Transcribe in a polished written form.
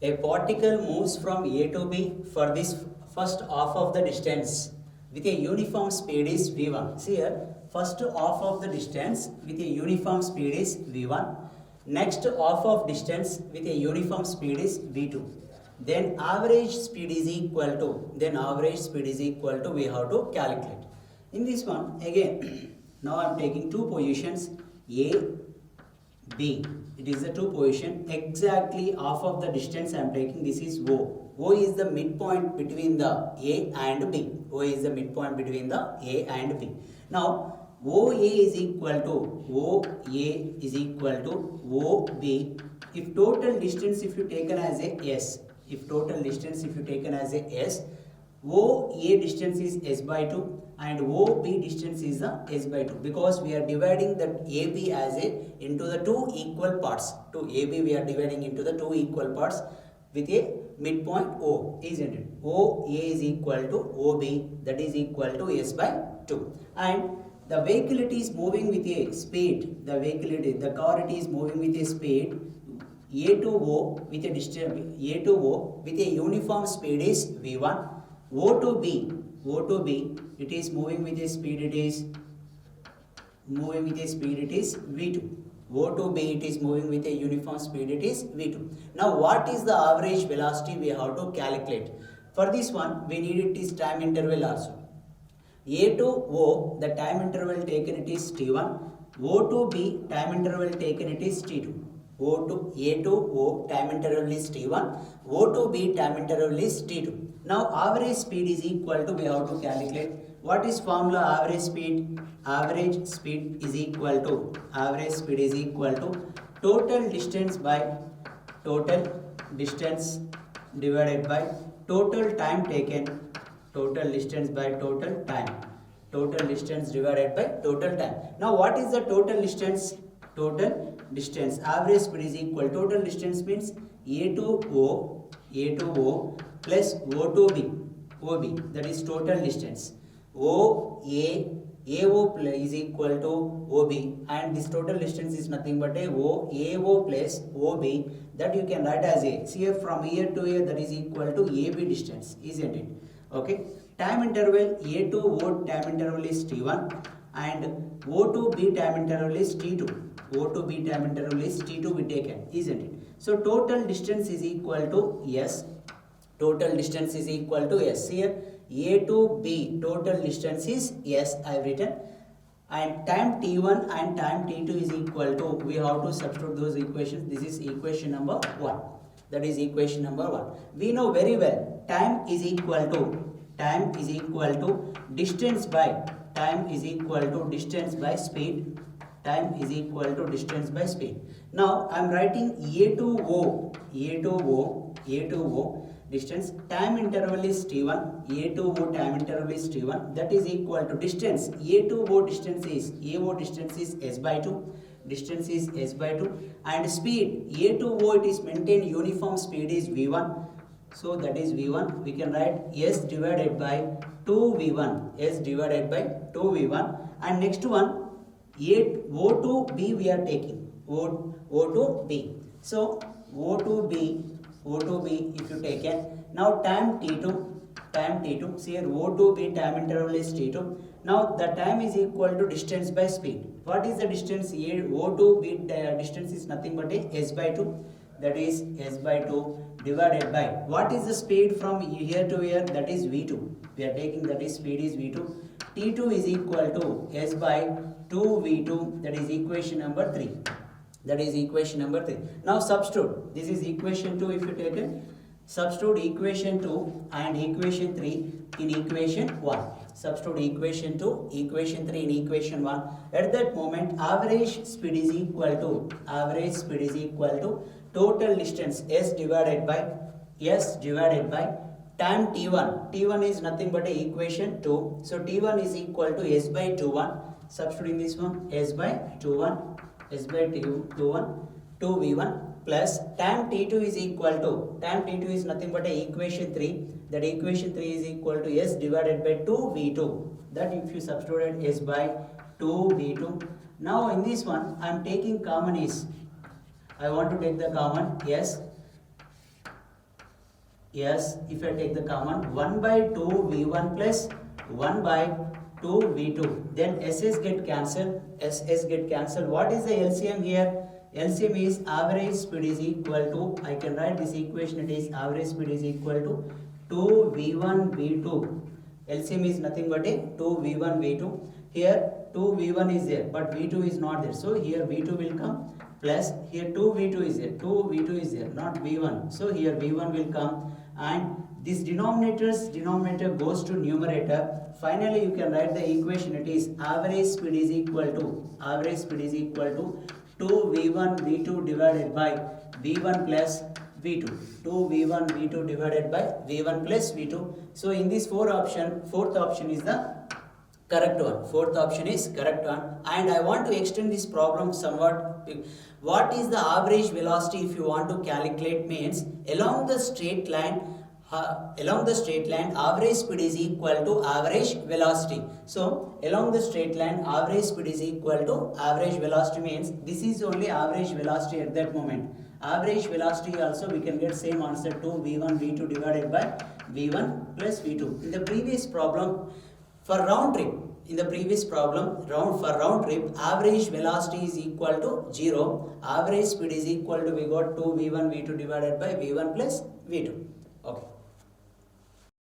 A particle moves from A to B for this first half of the distance with a uniform speed is v1. See here, first half of the distance with a uniform speed is v1. Next half of distance with a uniform speed is v2. Then average speed is equal to, we have to calculate. In this one again, now I am taking two positions A, B. It is the two position. Exactly half of the distance I am taking. This is O. O is the midpoint between the A and B. O is the midpoint between the A and B. Now OA is equal to OB. If total distance if you taken as a S, OA distance is S by 2 and OB distance is the S by 2, because we are dividing that AB as into the two equal parts. To AB we are dividing into the two equal parts with a midpoint O, isn't it? OA is equal to OB, that is equal to S by 2. And the vehicle it is moving with a speed, the car it is moving with a speed A to O with a distance A to O with a uniform speed is V1. O to B it is moving with a speed it is V2. O to B it is moving with a uniform speed it is V2. Now what is the average velocity we have to calculate? For this one we need it is time interval also. A to O, the time interval taken it is T1. O to B, time interval taken it is T2. A to O, time interval is T1. O to B, time interval is T2. Now average speed is equal to, we have to calculate. What is formula average speed? Average speed is equal to total distance by total distance divided by total time taken. Total distance by total time. Total distance divided by total time. Now what is the total distance? Total distance. Average speed is equal. Total distance means A to O plus O to B. OB, that is total distance. AO is equal to OB, and this total distance is nothing but a AO plus OB, that you can write as a, see here from here to here, that is equal to AB distance, isn't it? Okay, time interval A to O time interval is T1 and O to B time interval is T2. O to B time interval is T2 we taken, isn't it? So total distance is equal to S. Total distance is equal to S. Here A to B total distance is S I have written, and time T1 and time T2 is equal to, we have to substitute those equations. This is equation number 1. That is equation number 1. We know very well time is equal to distance by distance by speed. Time is equal to distance by speed. Now I am writing A to O distance. Time interval is T1. A to O time interval is T1. That is equal to distance. A to O distance is S by 2. Distance is S by 2, and speed A to O it is maintained uniform speed is V1. So that is V1. We can write S divided by 2V1. S divided by 2V1. And next one, O to B we are taking. O to B. So O to B if you take it. Now time T2. See here O to B time interval is T2. Now the time is equal to distance by speed. What is the distance? Here O to B distance is nothing but a S by 2. That is S by 2 divided by, what is the speed from here to here? That is V2. We are taking, that is speed is V2. T2 is equal to S by 2V2. That is equation number 3. Now substitute. This is equation 2 if you take it. Substitute equation 2 and equation 3 in equation 1. Substitute equation 2, equation 3 in equation 1. At that moment average speed is equal to total distance S divided by time T1. T1 is nothing but a equation 2. So T1 is equal to S by 2V1. Substituting this one, S by 2V1 2V1 plus time T2 is equal to, time T2 is nothing but a equation 3. That equation 3 is equal to S divided by 2V2. That if you substitute S by 2V2. Now in this one I am taking common is, I want to take the common S. Yes, if I take the common 1 by 2 V1 plus 1 by 2 V2, then SS get cancelled, SS get cancelled. What is the LCM here? LCM is average speed is equal to, I can write this equation, it is average speed is equal to 2 V1 V2. LCM is nothing but a 2 V1 V2. Here 2 V1 is there, but V2 is not there. So here V2 will come plus here 2 V2 is there, 2 V2 is there, not V1. So here V1 will come, and this denominator goes to numerator. Finally you can write the equation, it is average speed is equal to 2 V1 V2 divided by V1 plus V2. 2 V1 V2 divided by V1 plus V2. So in this fourth option is the correct one. Fourth option is correct one. And I want to extend this problem somewhat. What is the average velocity if you want to calculate? Means along the straight line, average speed is equal to average velocity. So along the straight line, average speed is equal to average velocity, means this is only average velocity at that moment. Average velocity also we can get same answer, 2 V1 V2 divided by V1 plus V2. In the previous problem, for round trip, for round trip, average velocity is equal to 0. Average speed is equal to, we got 2 V1 V2 divided by V1 plus V2.